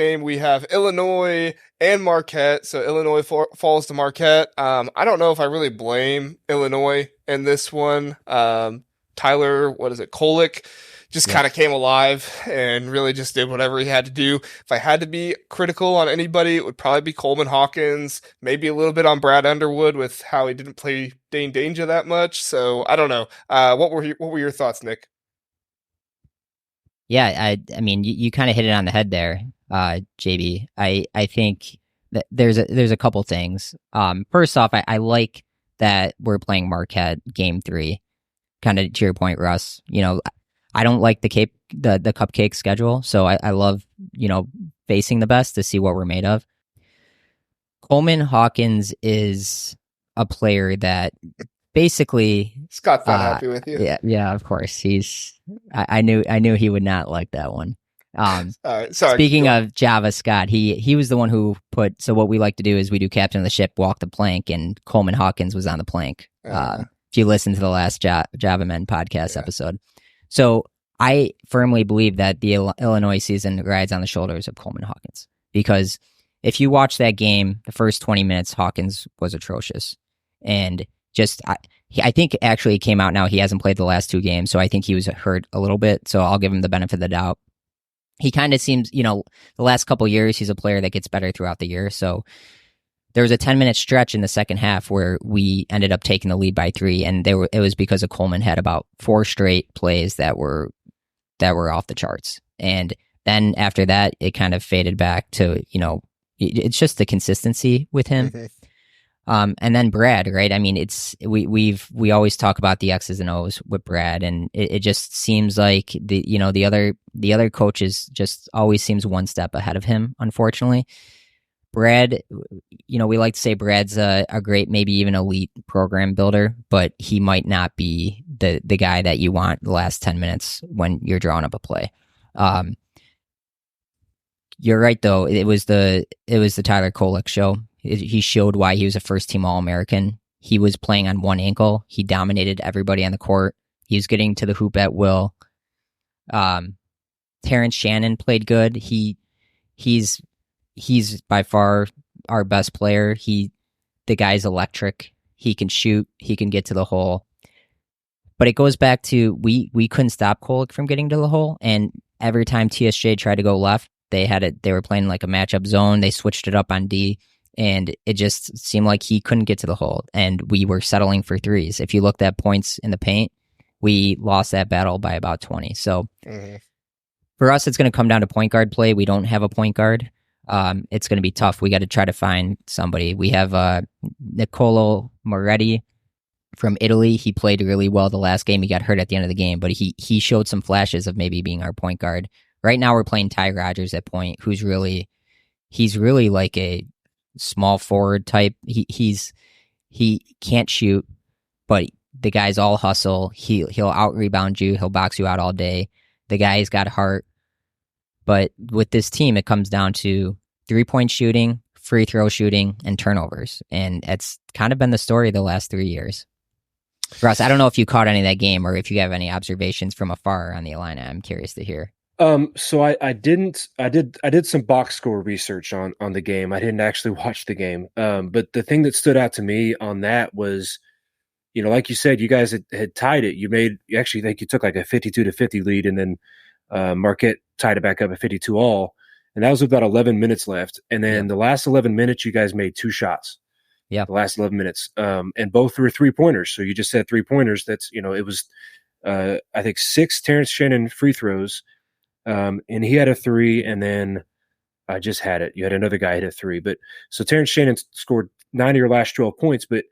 game, we have Illinois and Marquette. So Illinois falls to Marquette. I don't know if I really blame Illinois in this one. Tyler, what is it? Kolek just Yeah. kind of came alive and really just did whatever he had to do. If I had to be critical on anybody, it would probably be Coleman Hawkins, maybe a little bit on Brad Underwood with how he didn't play Dane Danger that much. So I don't know. What were your thoughts, Nick? Yeah, I mean, you kind of hit it on the head there, JB. I think that there's a couple things. First off, I like that we're playing Marquette game 3. Kind of to your point, Russ. I don't like the cupcake schedule, so I love facing the best to see what we're made of. Coleman Hawkins is a player that basically Scott's not happy with you. Yeah, of course. I knew he would not like that one. All right, sorry. Speaking of Java Scott, he was the one who put. So what we like to do is we do captain of the ship, walk the plank, and Coleman Hawkins was on the plank. If you listen to the last Java Men podcast episode, so I firmly believe that the Illinois season rides on the shoulders of Coleman Hawkins, because if you watch that game, the first 20 minutes, Hawkins was atrocious, and I think actually it came out now he hasn't played the last 2 games, so I think he was hurt a little bit. So I'll give him the benefit of the doubt. He kind of seems, the last couple of years, he's a player that gets better throughout the year. So there was a 10-minute stretch in the second half where we ended up taking the lead by 3, and it was because of Coleman had about 4 straight plays that were off the charts. And then after that, it kind of faded back to, it's just the consistency with him. And then Brad, right? I mean, we always talk about the X's and O's with Brad, and it just seems like the other coaches just always seems one step ahead of him, unfortunately. Brad, we like to say Brad's a great, maybe even elite program builder, but he might not be the guy that you want the last 10 minutes when you're drawing up a play. You're right, though. It was the Tyler Kolek show. He showed why he was a first-team All-American. He was playing on one ankle. He dominated everybody on the court. He was getting to the hoop at will. Terrence Shannon played good. He's by far our best player. The guy's electric. He can shoot. He can get to the hole. But it goes back to we couldn't stop Kolek from getting to the hole, and every time TSJ tried to go left, they were playing like a matchup zone. They switched it up on D. And it just seemed like he couldn't get to the hole, and we were settling for threes. If you looked at points in the paint, we lost that battle by about 20. So for us, it's going to come down to point guard play. We don't have a point guard. It's going to be tough. We got to try to find somebody. We have Nicolo Moretti from Italy. He played really well the last game. He got hurt at the end of the game, but he showed some flashes of maybe being our point guard. Right now, we're playing Ty Rodgers at point, he's really like a small forward type. He can't shoot, but the guy's all hustle. He'll out rebound you. He'll box you out all day. The guy's got heart. But with this team, it comes down to 3-point shooting, free throw shooting, and turnovers. And it's kind of been the story the last 3 years. Russ, I don't know if you caught any of that game or if you have any observations from afar on the Illini. I'm curious to hear. So I did some box score research on the game. I didn't actually watch the game. But the thing that stood out to me on that was, like you said, you guys had tied it. You actually think you took like a 52-50 lead, and then Marquette tied it back up at 52 all. And that was about 11 minutes left. And then the last 11 minutes, you guys made 2 shots. Yeah. The last 11 minutes. And both were 3-pointers. So you just said 3-pointers. That's, it was, I think 6 Terrence Shannon free throws. And he had a 3, and then I just had it. You had another guy hit a 3, but so Terrence Shannon scored 9 of your last 12 points. But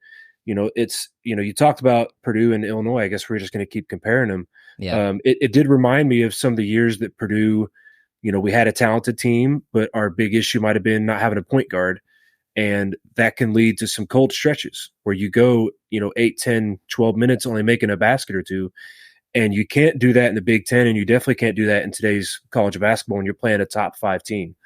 it's you talked about Purdue and Illinois. I guess we're just going to keep comparing them. Yeah. It did remind me of some of the years that Purdue, we had a talented team, but our big issue might have been not having a point guard, and that can lead to some cold stretches where you go 8, 10, 12 minutes only making a basket or two. And you can't do that in the Big Ten, and you definitely can't do that in today's college of basketball when you're playing a top 5 team.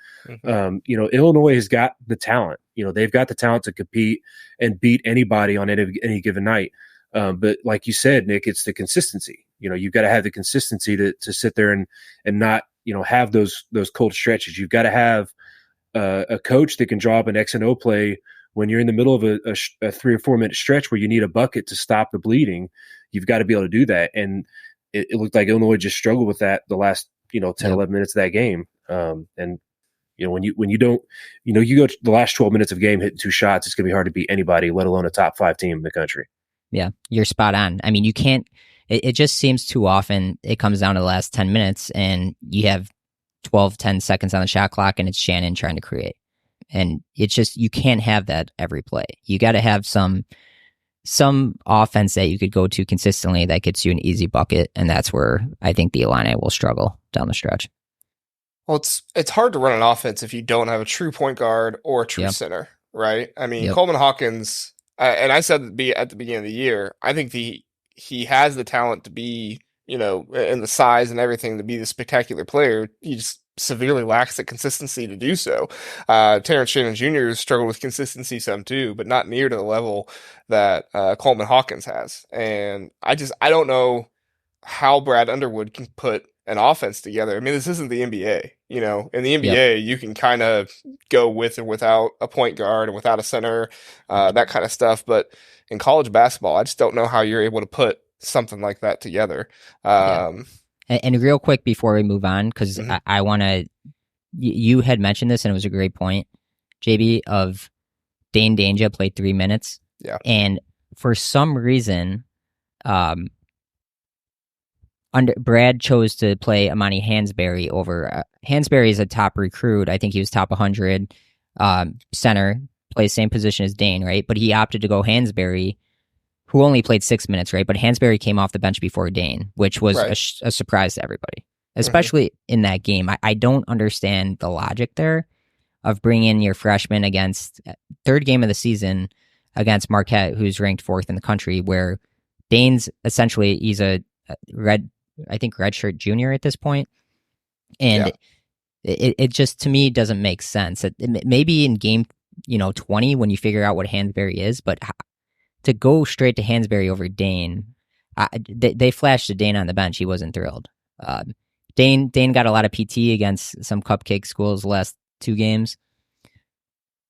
Illinois has got the talent. They've got the talent to compete and beat anybody on any given night. But like you said, Nick, it's the consistency. You've got to have the consistency to sit there and not have those cold stretches. You've got to have a coach that can draw up an X and O play when you're in the middle of a 3 or 4 minute stretch where you need a bucket to stop the bleeding. You've got to be able to do that. And it looked like Illinois just struggled with that the last 10, 11 minutes of that game. And when you don't, you go to the last 12 minutes of game hitting 2 shots, it's going to be hard to beat anybody, let alone a top 5 team in the country. Yeah, you're spot on. I mean, you can't. It just seems too often it comes down to the last 10 minutes, and you have 10 seconds on the shot clock, and it's Shannon trying to create. And it's just, you can't have that every play. You got to have some offense that you could go to consistently that gets you an easy bucket, and that's where I think the Illini will struggle down the stretch. Well, it's hard to run an offense if you don't have a true point guard or a true center, right? I mean, Coleman Hawkins, and I said at the beginning of the year, I think he has the talent to be, and the size and everything to be the spectacular player. He just severely lacks the consistency to do so. Terrence Shannon Jr. struggled with consistency some too, but not near to the level that Coleman Hawkins has. And I don't know how Brad Underwood can put an offense together. I mean, this isn't the NBA. In the NBA, you can kind of go with or without a point guard and without a center, that kind of stuff. But in college basketball, I just don't know how you're able to put something like that together. And real quick before we move on, because I want to, you had mentioned this and it was a great point, JB, of Dane Dainja played 3 minutes. Yeah. And for some reason, Brad chose to play Amani Hansberry over. Hansberry is a top recruit. I think he was top 100 center, plays same position as Dane, right? But he opted to go Hansberry, who only played 6 minutes, right? But Hansberry came off the bench before Dane, which was a surprise to everybody, especially in that game. I don't understand the logic there of bringing in your freshman against third game of the season against Marquette, who's ranked 4th in the country, where Dane's essentially, he's a redshirt junior at this point. And it just, to me, doesn't make sense. Maybe in game 20 when you figure out what Hansberry is, but to go straight to Hansberry over Dane, they flashed to Dane on the bench. He wasn't thrilled. Dane got a lot of PT against some cupcake schools the last 2 games.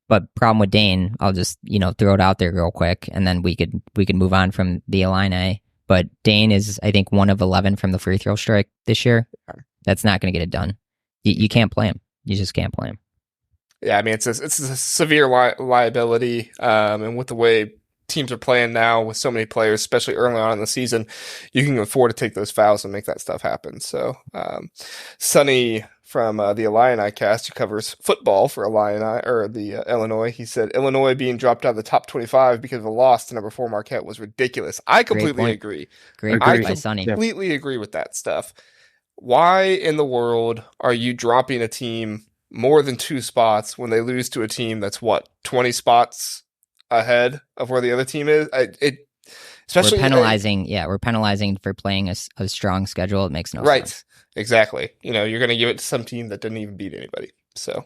But problem with Dane, I'll just throw it out there real quick, and then we could move on from the Illini. But Dane is, I think, 1 of 11 from the free throw strike this year. That's not going to get it done. You can't play him. You just can't play him. Yeah, I mean, it's a severe liability, and with the way teams are playing now with so many players, especially early on in the season, you can afford to take those fouls and make that stuff happen. So, Sonny from the Illini cast, who covers football for Illinois, he said Illinois being dropped out of the top 25 because of a loss to number 4 Marquette was ridiculous. I completely agree. Great I by Sonny. completely agree with that stuff. Why in the world are you dropping a team more than 2 spots when they lose to a team that's 20 spots ahead of where the other team is? Especially we're penalizing for playing a strong schedule. It makes no sense. Exactly. You're going to give it to some team that didn't even beat anybody. So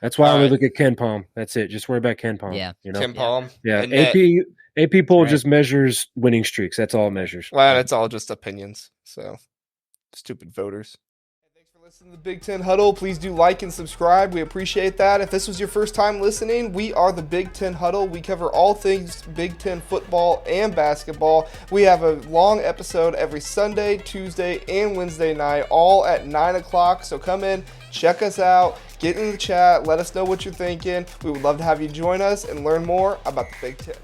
that's why we look at Ken Palm. That's it. Just worry about Ken Palm. Yeah. Ken Palm. Yeah. AP poll just measures winning streaks. That's all it measures. Well, it's all just opinions. So stupid voters. Thanks for listening to the Big Ten Huddle. Please do like and subscribe. We appreciate that. If this was your first time listening, we are the Big Ten Huddle. We cover all things Big Ten football and basketball. We have a long episode every Sunday, Tuesday, and Wednesday night, all at 9 o'clock. So come in, check us out, get in the chat, let us know what you're thinking. We would love to have you join us and learn more about the Big Ten.